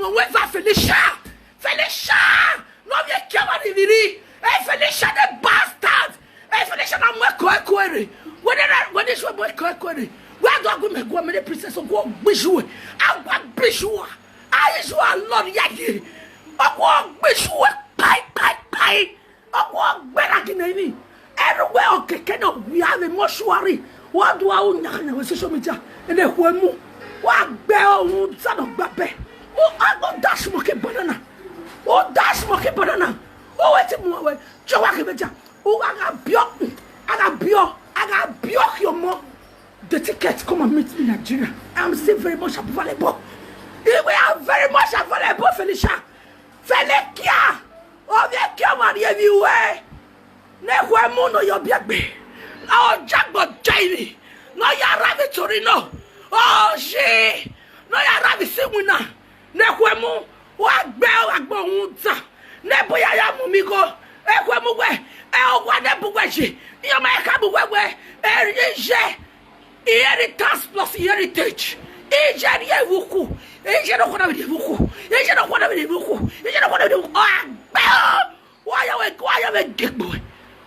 no way for Felicia. Felicia. No me kama ni viri. Hey Felicia the bastard. Hey Felicia na mwe kwere. When is your boy kwere? Where do I go me princess go bijou. I want bijou. I is one Lord yagi. I want bijou. Pai. I want better than everywhere okay cannot we have a mortuary. What do I own na social media? And then who what bell son of babe. Oh, I got that smoking banana. Oh, that smoking banana. Oh, wait a moment. Joaquin, oh, I got bioc your mom. The tickets come and meet me in Nigeria. I'm still very much available. We are very much available, Felicia. Felicia. Oh, they come on everywhere. Never mono your baby. Oh, Jackbot Jamie. No, you're rabbit Torino. Oh, she. No, you're rabbit Simuna. Never mo. What bell I go unta. Never ya mumigo. Equemo way. El Guadabuaji. You may come away. Heritage plus heritage. Age Wuku. Age no one of the Wuku. Age no one of the Wuku. Age no one of the Wuku. Why are you a big boy?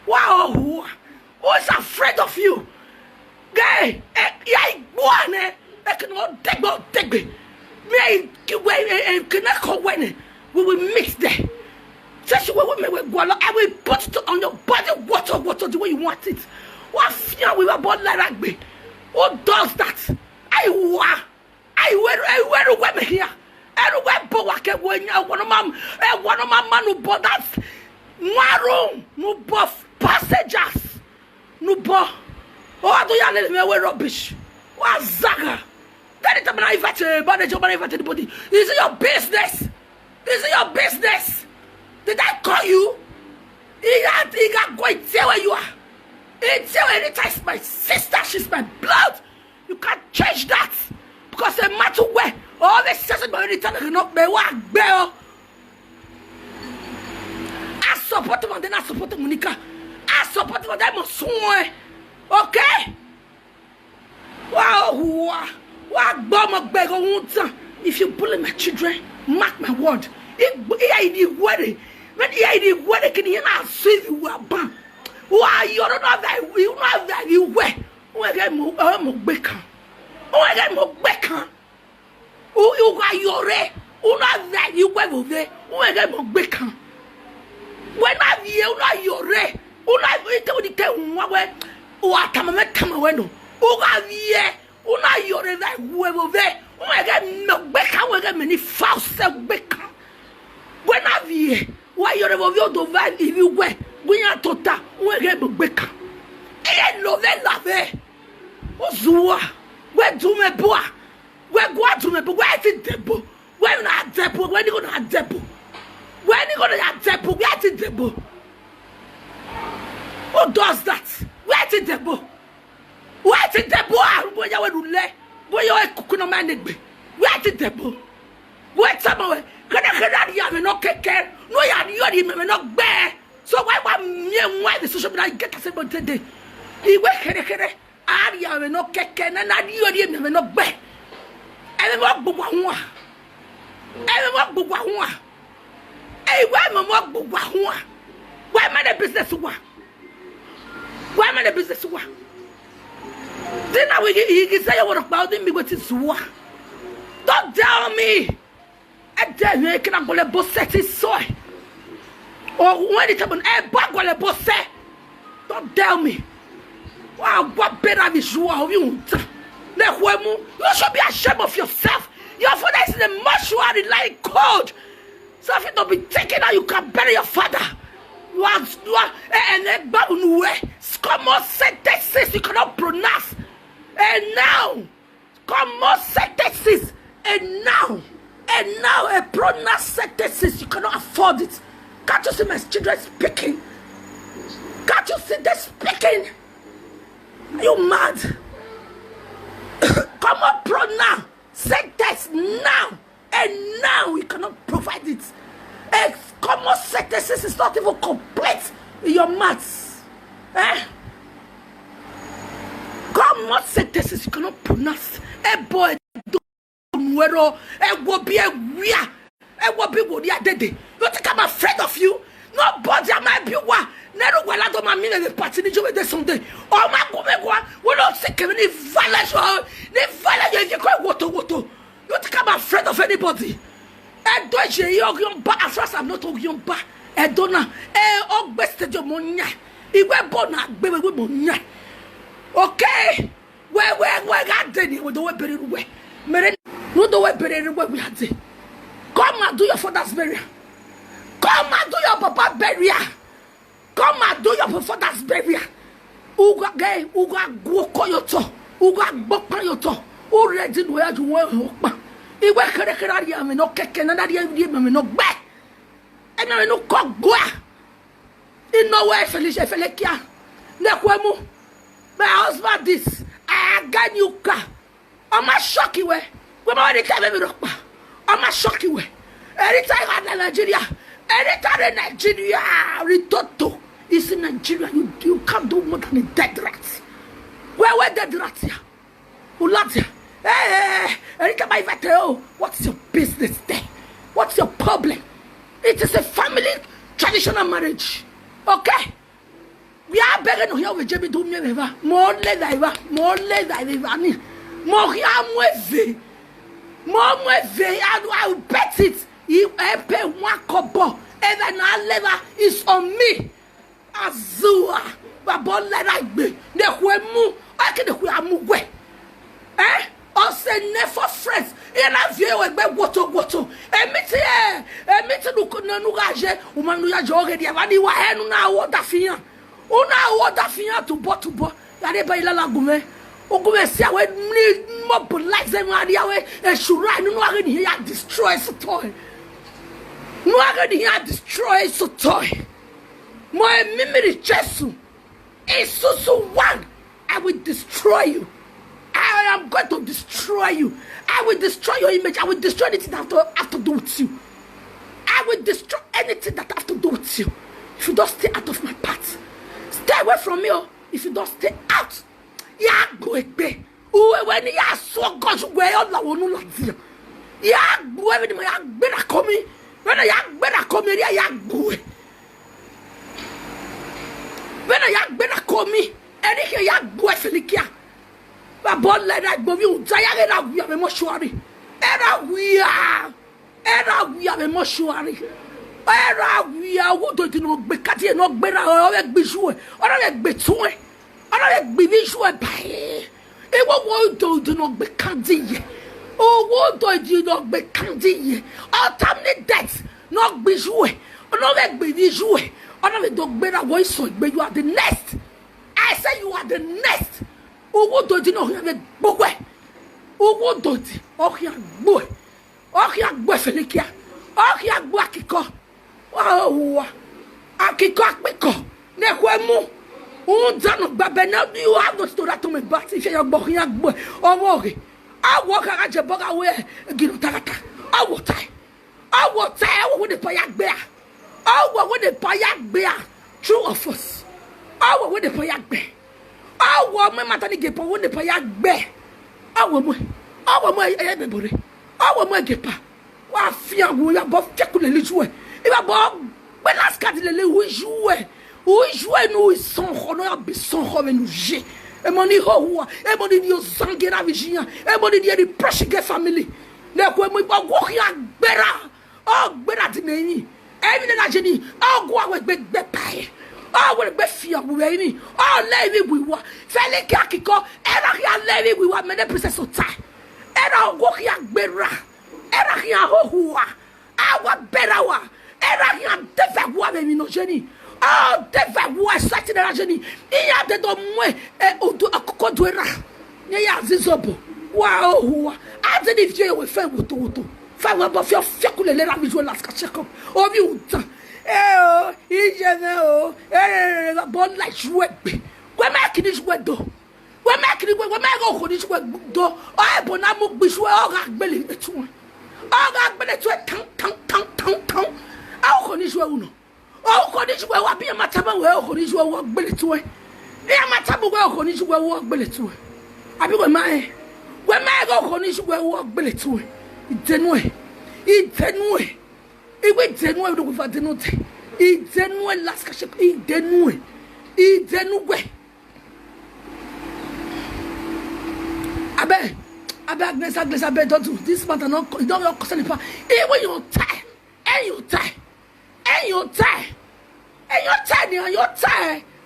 Wow. Who's afraid of you? Gay, I cannot take me. May cannot when we will mix there. Such a woman will go along. I will put it on your body water the way you want it. What fear we were born like rugby? Who does that? I wear a woman here. Everywhere, but I can win one of my man who bought that. Maroon, no buff passengers. No boy. Oh, do you let me wear rubbish? What zaga? That is my invited, but it's your invited body. Is it your business? Is it your business? Did I call you? He got going to tell where you are. It's anytime my sister, she's my blood. You can't change that. Because no matter where, all the sisters by any time cannot be what bell. I support them and then I support Monica. I support them soon. Okay? Wow. What bomb of beg on if you bully my children, mark my word. If worry. When you worry, can you not see you were bam? Why you don't have that? You know that you wear. Oh, get more bacon. Oh, I get more bacon. Oh, you got your ray. Oh, not that you wear over there. Oh, I get more bacon. When I you not your ray. Oh, I told you tell me what come away. Oh, I yeah. Oh, not your ray that over there. Oh, I get no bacon. I get many false bacon. When I yeah. Why you're a to vibe if you wear? We are total. We get bacon. And love it. Ozua. Where do me boy? Where go to me? Where is it depot? When not depot? When you gonna have depot? When you gonna have depot? Where is it depot? Who does that? Where is it depot? Where is it depot? Where you want to lay? Where you are cooking a man? Where is it depot? Where somewhere? Can I not take care? No, you are not bear. So why the social media get us about today? He went here. I will not take care, and I you are not bear. Everyone, Bugua. Hey, why my Bugua? Why am I the business one? Why am I the business one? Then I will say I want about him with his one. Don't tell me. And then you can go to boss set his soy. Or when it happened, a bag on a boss set. Don't tell me. Wow, what better is you? You should be ashamed of yourself. Your father is in the mortuary like cold. So if you don't be taken out, you can bury your father. You are and a babu way. Common sentences you cannot pronounce. And now, common sentences. And now, a pronounced sentences you cannot afford it. Can't you see my children speaking? Can't you see them speaking? Are you mad? Come on, pronoun sentence now, and now we cannot provide it. Common sentences is not even complete in your maths. Common sentences you cannot pronounce. Boy, Wortoworto, will be a weird. what people they are dead. You think I'm afraid of you? Nobody am I be one. Never will I do my meaning the party the Sunday. Oh my God, we don't think any violence or the violence you call Wortoworto. You think I'm afraid of anybody? I don't you back as far as I'm not talking back. I don't know. Oh, best of your money. It went born at baby with money. Okay. Where got Denny with the way buried away. No, the way buried away we had it. Come and do your father's burial. Come and do your papa burial. Come and do your father's burial. Uga gay, Uga go coyoto, Uga bopayoto, already where you were. It was correct. I mean, no cake and another no back. And I no cock go. In no way, Felicia, Felicia. Nequemo. My husband, this. I got you car. I'm a shocky way. When I come every rock. I'm a shocky way. Anytime I Nigeria. Anytime in Nigeria. Ritoto. It's in Nigeria. You can't do more than a dead rats. Where dead rats here? Ulatia. Hey, anytime I tell you, what's your business there? What's your problem? It is a family traditional marriage. Okay? We are begging to hear with Jimmy do me more leather, more I will bet it. You pay one couple, and then our leather is on me. Azua, but bon leather be. The wemu, I can move away. Eh? I say never friends. And I view a bed Wortoworto. And meet no nugaje, woman, you are jogging the Avani Wahan now. What the fear? Oh, now what the fear to bot. Yade by La Lagume. Ogume see away mobilize them away and should ride no again here destroys a toy. No again here destroys a toy. My memory chesu is so one. I will destroy you. I am going to destroy you. I will destroy your image. I will destroy anything that have to do with you. I will destroy anything that have to do with you. If you don't stay out of my path, stay away from me. If you don't stay out, ya go egbe. When you so God's way, all that will not feel. Ya go everything. Ya better come in. When ya better come in, ya go. When ya better come in, anything ya go Felicia. But bon let that go you Zayara we have a mortuary. Era we are a mortuary. Era we are what do you know Becati no better or like Bijou or like Betue or like Bijou by it won't do not be candy. Oh, what do you not be candy? All time death, not Bijou or not like Bijou or not a dog better voice, but you are the nest. I say you are the nest. Oh, do you know the boy? Oh, don't you? Oh, your boy. Oh, your boy, Felicia. Oh, your boy, Kiko. Oh, Akiko. Nequemo. Oh, John, Babba, now you have not stood up to me, but if you're boy, young boy, oh, worry. I'll walk around your bug away, Girutata. I will tie. I will tie with the payak bear. Oh, what would the payak bear? True of us. Oh, what would the payak bear? I want my matani gepa when the payak bear. I want my everybody. I want my gepa. What fear we are both calculated. If I bought when last cat in the little who is no is son honor be son hoven j'ai. A money ho, a money your son get a vision, a money the pressure get family. Now when we walk here better. Oh, better to me. Every night, Jenny, I'll go out with big pie. Oh, what a best fear we me. Oh, lady, we were. Feli Kakiko, and I lady, we were many princess of time. And I'll walk here better. And I hear who are. I want better one. And I hear the woman in no Jenny. Oh, the was such a Jenny. He had the way to a cocoduera. Near Zizobo. Wow, I didn't if you were fair with Toto. Five of your fecular let me do last check up. Oh, you. Oh, he's a bond like you wet. We're making this wet door. We're making it when I go for this wet door. I bonamo be sure all that belly. It's one. All that belly to a tongue. I'll call this one. Oh, call this well, I'll be a matama well, call this well, belly to it. Yeah, matama well, call this well, belly to it. I be with my when I go call this well, belly to it. It's 10 way. Iwe denue do va denote. I denue las cache. I denue. Abe Agnes, don't do this matter. No, don't concern the Hey, when you tie, and you tie.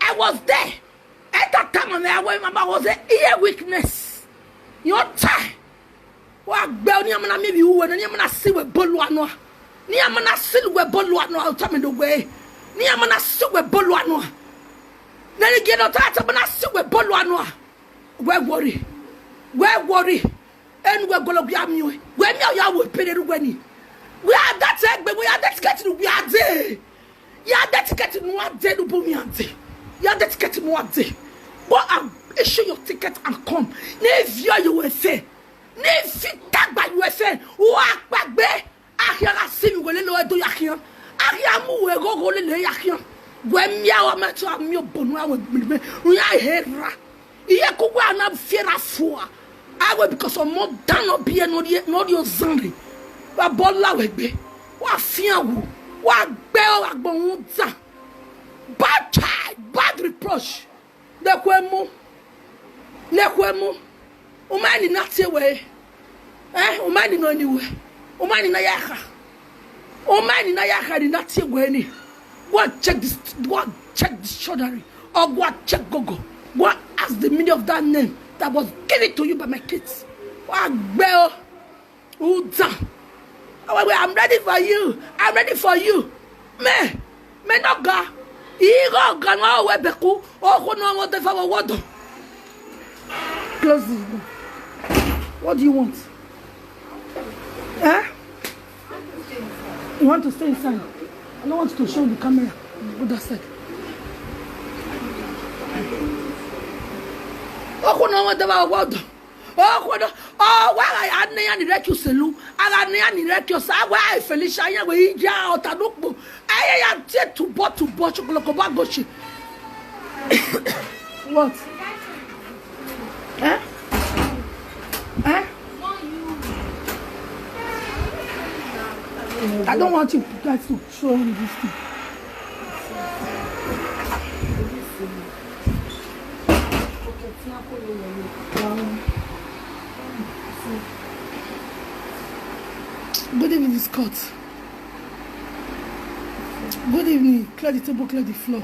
I was there. At that time, when I was a ear weakness. Your tie. What bell near man, maybe you and near man, see with Boluano. Near man, I still with Boluano, I'll tell me the way. Near man, I still with Boluano. Then again, I'll tell me, I still with Boluano. Where worry? And we're going to be a mule. When you will pay it when we are that egg, but we are that getting we are there. You are that getting one day to Bumiante. You are that getting one day. But I'll issue your ticket and come. If you will say, if you tag by USA, walk back there. I hear a sing when you do Yakian. I am who go to Yakian. When you are met to a meal bonwa with me, we are here. Yakuana Fiera for. I will because of more than not be no your zombie. What bola with me? What fear? What bell like bonza? Bad child, bad reproach. Lequemo. Umani not away. Umani no anyway. Umani na yaka. Umani na yaka did not see any. What check this? What check this shoddery? Or what check gogo? What as the meaning of that name that was given to you by my kids? What bell? Uza. I'm ready for you. I'm ready for you. Me no ga. Igo ga no webeku. Oh no want the for water. Close this door. What do you want? You want to stay inside? I don't want to show the camera. What that said. Oh no want the for water. Why I had near the recuselu, I got near the recus. Why Felicia, we eat out a look. I am yet to bot chocolate. What? I don't want you guys to show me this thing. Good evening, Scott. Good evening. Clear the table, clear the floor.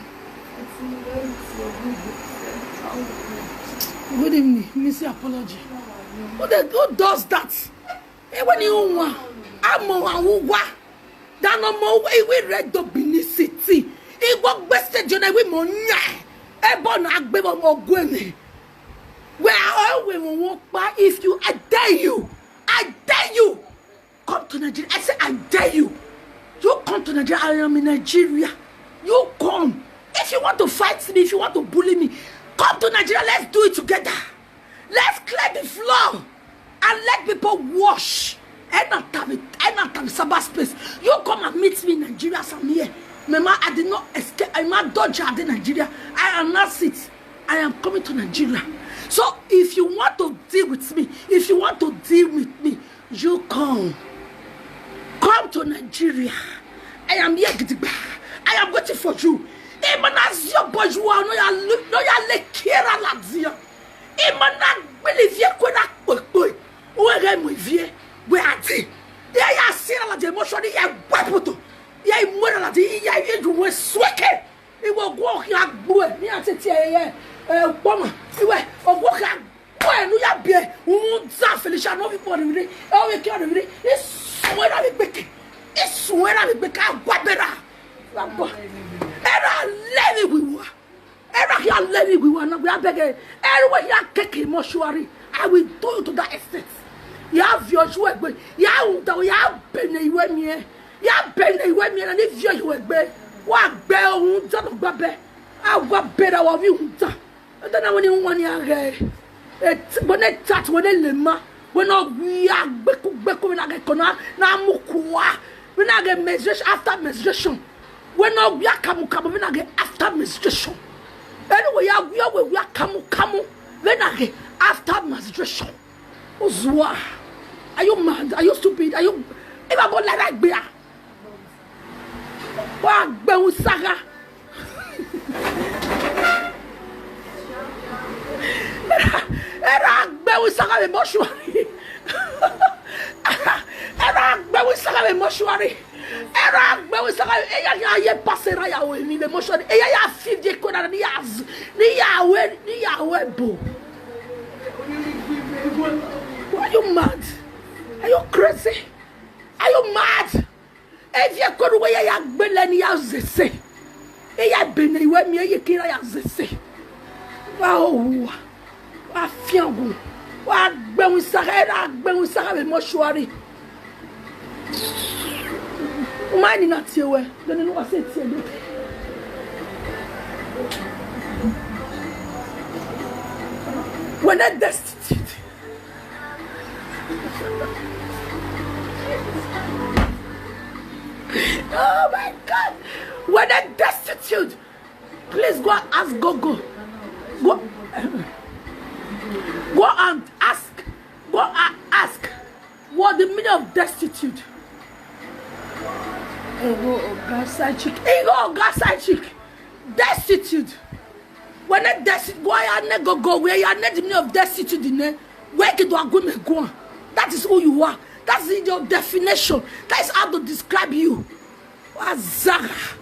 Good evening. Missy apology. Who does that? When you want, I'm more that no more way we read the City. It was best John we monya. Ebon Agbebo Mogwene. Where all we will walk by if you I dare you. Come to Nigeria. I say I dare you. You come to Nigeria. I am in Nigeria. You come. If you want to fight me, if you want to bully me, come to Nigeria. Let's do it together. Let's clear the floor and let people wash. I not have Sabbath space. You come and meet me in Nigeria. As I'm here. Mama, I did not escape. I'm not dodging in Nigeria. I am not sit. I am coming to Nigeria. So if you want to deal with me, if you want to deal with me, you come. Come to Nigeria. I am here. I am waiting for you. Emanazio bourgeois no ya lekera lazia. Emana belivie kwena kokoi. Were mo vie. We ati. Ya sira la emotion ya gwapoto. Ya imora la ya edu we sweke. Iwo go ya gbo ni atete ye. Poma. Iwe ogwo ka gbo enu ya bie. Unza Felicia no people re. O we ke re. Iswera le beke. Iswera le beka gwabera. Labo. Era levy we were. Era here levy we were. We are begging. Everywhere here keke mortuary. I will do you to that extent. You have your joy, but you have been a way me. You have been a way me, and if you were bed, what bell won't tell of Babe? I've got better of you. And then I want you 1 year. When they touch when they lima, when we are beku when I get kona, na mukua, when I get menstruation after menstruation. When we are kamu when I get after menstruation. Anyway, we are kamu when I get after menstruation. Ozwa. Are you mad? Are you stupid? Are you if I go like that beer? Wa gbe usaga. Era gbe usaga me moshwari. Era gbe usaga me moshwari. Era gbe usaga eya ye pasera ya we ni me moshwari. Eya ya fidje ko na ni yawe bo. Are you mad? Are you crazy? Are you mad? If you go away, you are belly as they say. You been away, me, you can't as they say. Wow, I feel good. What Ben Sarah, Ben Sarah, Moshuari. Mine not your way. Don't know what I said to you. When I destitute. Oh my God! When they're destitute, please go and ask Go and ask. Go and ask what the meaning of destitute. Destitute. When they're destitute, go and go where you are not the meaning of destitute in there. Where can you go? That is who you are. That's your definition. That is how to describe you. Wazara.